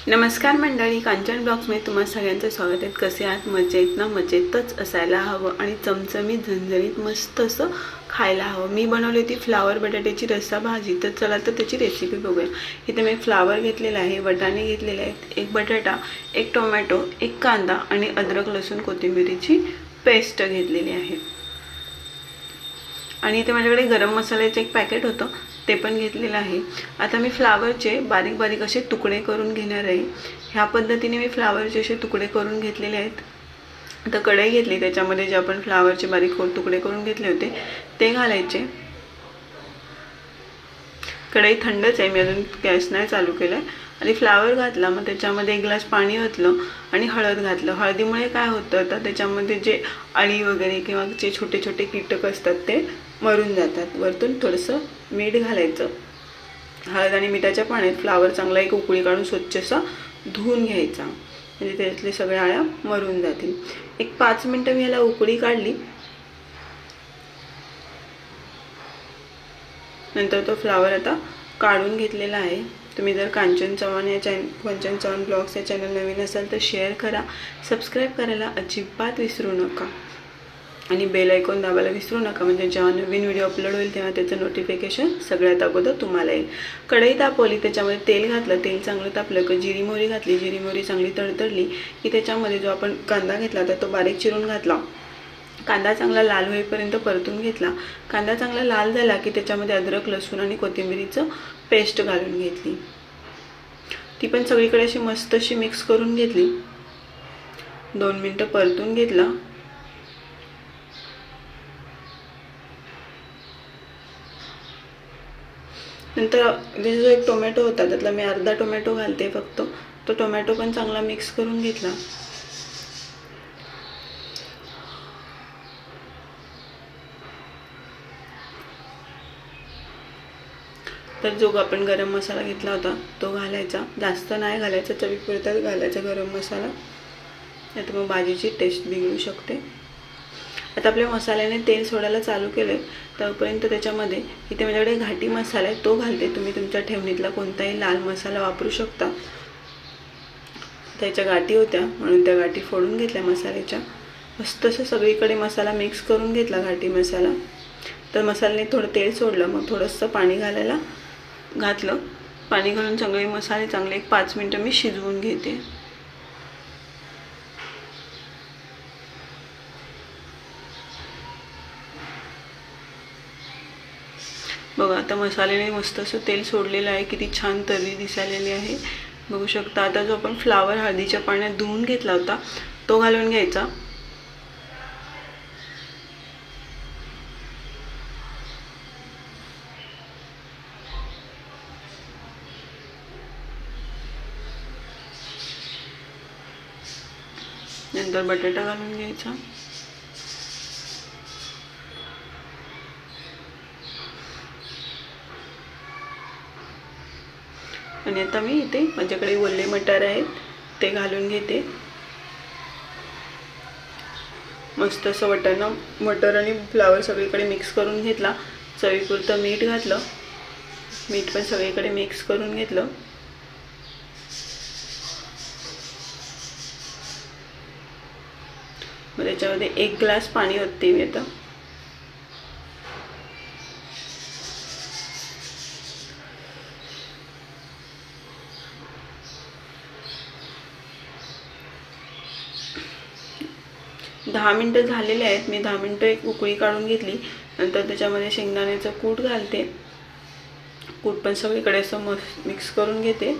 नमस्कार मंडळी, कांचन ब्लॉग्समध्ये तुम्हा सगळ्यांचं स्वागत आहे। कसे आहात? मजेत ना? मजेतच असायला हवं आणि चमचमीत झणझणीत मस्त असं खायला हवं। मी बनवली होती फ्लावर बटाट्याची रस्सा भाजी। तर चला तर त्याची रेसिपी बघूया। इथे मी फ्लावर घेतलेला आहे, वाटाणे घेतलेले आहेत, एक बटाटा, एक टोमॅटो, एक कांदा आणि अद्रक लसूण कोथिंबीरची पेस्ट घेतलेली आहे। आणि इथे माझ्याकडे गरम मसाल्याचे एक पॅकेट होतं, ते पण घेतलेलं आहे। आता मी फ्लावरचे बारीक बारीक असे तुकडे करून घेणार आहे। ह्या पद्धतीने मी फ्लावरचे असे तुकडे करून घेतलेले आहेत। आता कढई घेतली, त्याच्यामध्ये जे आपण फ्लावरचे बारीक तुकडे करून घेतले होते ते घालायचे। कढई थंडच आहे, मी अजून गॅस नाही चालू केलाय। आणि फ्लावर घातला, मग त्याच्यामध्ये एक ग्लास पाणी ओतलं आणि हळद घातलं। हळदीमुळे काय होतं तर त्याच्यामध्ये जे अळी वगैरे किंवा जे छोटे छोटे कीटक असतात ते मरून जातात। वरतून थोडंसं मीठ घालायचं। हळद आणि मिठाच्या पाण्यात फ्लावर चांगला एक उकळी काढून स्वच्छ असा धुवून घ्यायचा, म्हणजे त्यातले सगळ्या अळ्या मरून जातील। एक 5 मिनिटं मी याला उकळी काढली, नंतर तो फ्लावर आता काढून घेतलेला आहे। तुम्ही जर कांचन चव्हाण ब्लॉग्स या चॅनल नवीन असाल तर शेअर करा, सबस्क्राइब करायला अजिबात विसरू नका आणि बेल आयकॉन दाबायला विसरू नका, म्हणजे जेव्हा नवीन व्हिडिओ अपलोड होईल तेव्हा त्याचं नोटिफिकेशन सगळ्यात अगोदर तुम्हाला येईल। कढई तापवली, त्याच्यामध्ये तेल घातलं, तेल चांगलं तापलं की जिरी मोहरी घातली। जिरी मोहरी चांगली तडतडली की त्याच्यामध्ये जो आपण कांदा घेतला होता तो बारीक चिरून घातला। कांदा चांगला लाल होईपर्यंत परतून घेतला। कांदा चांगला लाल झाला की त्याच्यामध्ये अद्रक लसूण आणि कोथिंबीरचं पेस्ट घालून घेतली। ती पण सगळीकडे अशी मस्त अशी मिक्स करून घेतली। 2 मिनिटं परतून घेतला। नंतर जो एक टोमॅटो होता त्यातला मी अर्धा टोमॅटो घालते फक्त। तो टोमॅटो पण चांगला मिक्स करून घेतला। तर जो आपण गरम मसाला घेतला होता तो घालायचा, जास्त नाही घालायचा, चवीपुरता घालायचा गरम मसाला, नाहीतर मग भाजीची टेस्ट बिघडू शकते। आता आपल्या मसाल्याने तेल सोडायला चालू केले तोपर्यंत त्याच्यामध्ये इथे माझ्याकडे घाटी मसाला आहे तो घालते। तुम्ही तुमच्या ठेवणीतला कोणताही लाल मसाला वापरू शकता। त्याच्या गाठी होत्या म्हणून त्या गाठी फोडून घेतल्या मसाल्याच्या। मस्त असं सगळीकडे मसाला मिक्स करून घेतला घाटी मसाला। तर मसाल्याने थोडं तेल सोडलं, मग थोडंसं पाणी घालायला घातलं। पाणी घालून सगळे मसाले चांगले एक 5 मिनिटं मी शिजवून घेते। बघा आता मसाल्याने मस्त असं तेल सोडलेलं आहे, किती छान तर्री दिसायलेली आहे, बघू शकता। आता जो आपण फ्लावर हळदीच्या पाण्यात धुवून घेतला होता तो घालून घ्यायचा। नंतर बटाटा घालून घ्यायचा। आणि आता मी इथे माझ्याकडे ओले मटार आहेत ते घालून घेते। मस्त असं मटर आणि फ्लावर सगळीकडे मिक्स करून घेतला। चवीपुरतं मीठ घातलं, मीठ पण सगळीकडे मिक्स करून घेतलं। मग त्याच्यामध्ये 1 ग्लास पाणी ओतते मी आता। दहा मिनिटं झालेले आहेत। मी 10 मिनिटं एक उकळी काढून घेतली। नंतर त्याच्यामध्ये शेंगदाण्याचं कूट घालते। कूट पण सगळीकडे असं मिक्स करून घेते।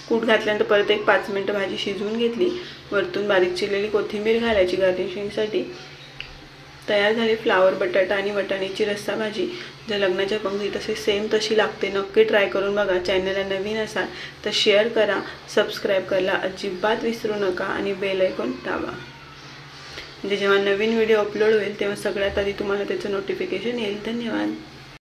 कूट घातल्यानंतर परत एक 5 मिनिटं भाजी शिजवून घेतली। वरतून बारीक चिरलेली कोथिंबीर घालायची गार्निशिंगसाठी। तयार झाली फ्लावर बटाटा आणि वाटाण्याची रस्सा भाजी। जर लग्नाच्या पंक्तीत असे सेम तशी लागते, नक्की ट्राय करून बघा। चॅनलला नवीन असाल तर शेअर करा, सबस्क्राइब करायला अजिबात विसरू नका आणि बेल आयकॉन दाबा, म्हणजे जेव्हा नवीन व्हिडिओ अपलोड होईल तेव्हा सगळ्यात आधी तुम्हाला त्याचं नोटिफिकेशन येईल। धन्यवाद।